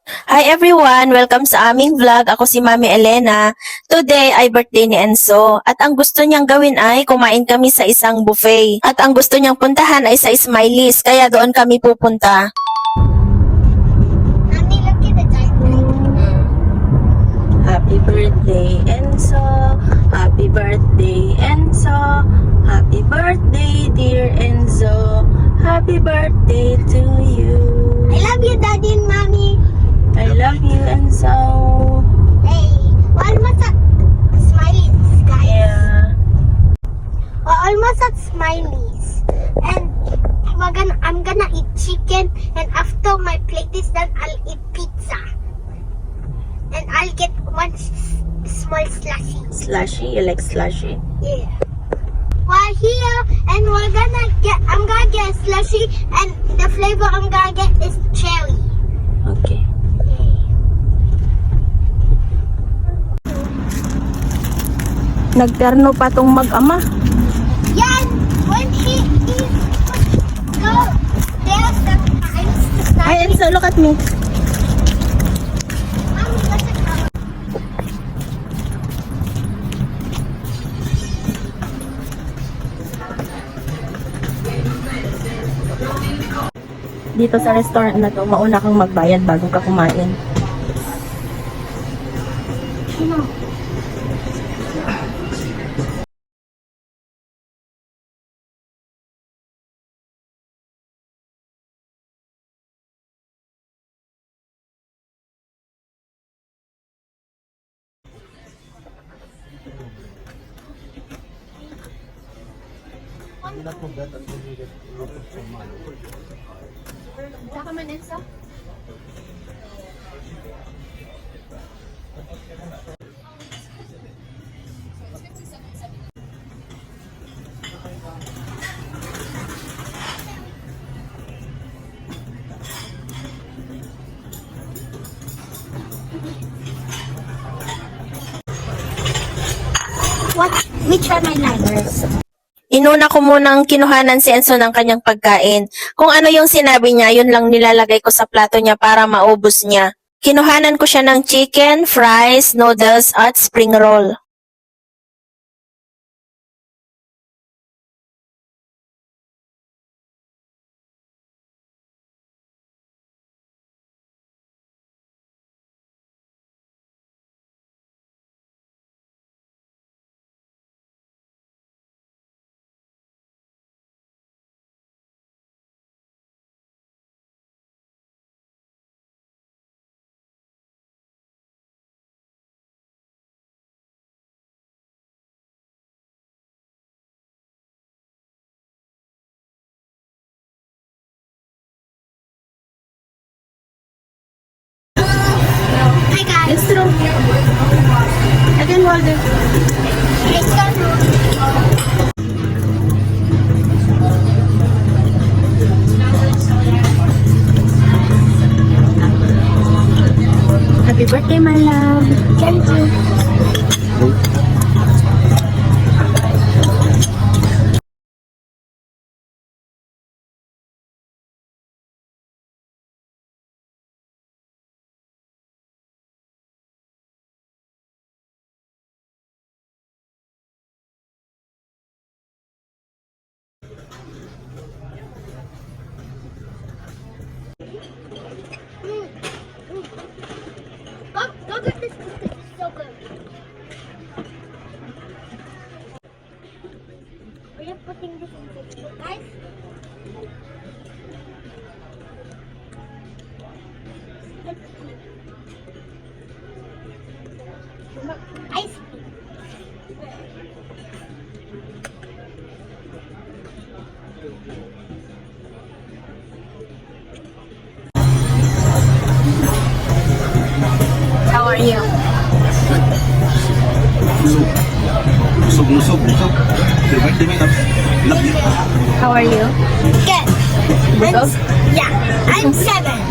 Hi everyone! Welcome sa aming vlog. Ako si Mami Elena. Today ay birthday ni Enzo. At ang gusto niyang gawin ay kumain kami sa isang buffet. At ang gusto niyang puntahan ay sa Smiley's. Kaya doon kami pupunta. Mommy, look at the diaper. Happy birthday Enzo. Happy birthday Enzo. Happy birthday dear Enzo. Happy birthday to you. I love you, Daddy and Mommy. I love you Enzo. Hey, we're almost at Smiley's, guys. Yeah. We're almost at Smiley's. And I'm gonna eat chicken. And after my plate is done, I'll eat pizza. And I'll get one small slushy. Slushy? You like slushy? Yeah. We're here and I'm gonna get a slushy, and the flavor I'm gonna get is cherry. Okay. Nagterno pa tong mag-ama. Yan! When he is go, there's the times to start. Ay, Enzo, look at me. Mommy, look at her. Dito sa restaurant na to, mauna kang magbayad bago ka kumain. Which are my liners? Inuna ko munang kinuhanan si Enzo ng kanyang pagkain. Kung ano yung sinabi niya, yun lang nilalagay ko sa plato niya para maubos niya. Kinuhanan ko siya ng chicken, fries, noodles, at spring roll. Hi guys. It's true. Again, Walden. It's done. Happy birthday, my love. Thank you. Go get this biscuit. It's so good. We're putting this in the guys. Let's see. Ice cream. How are you? Busog. Love you. How are you? Good. Busog? Yeah, I'm 7.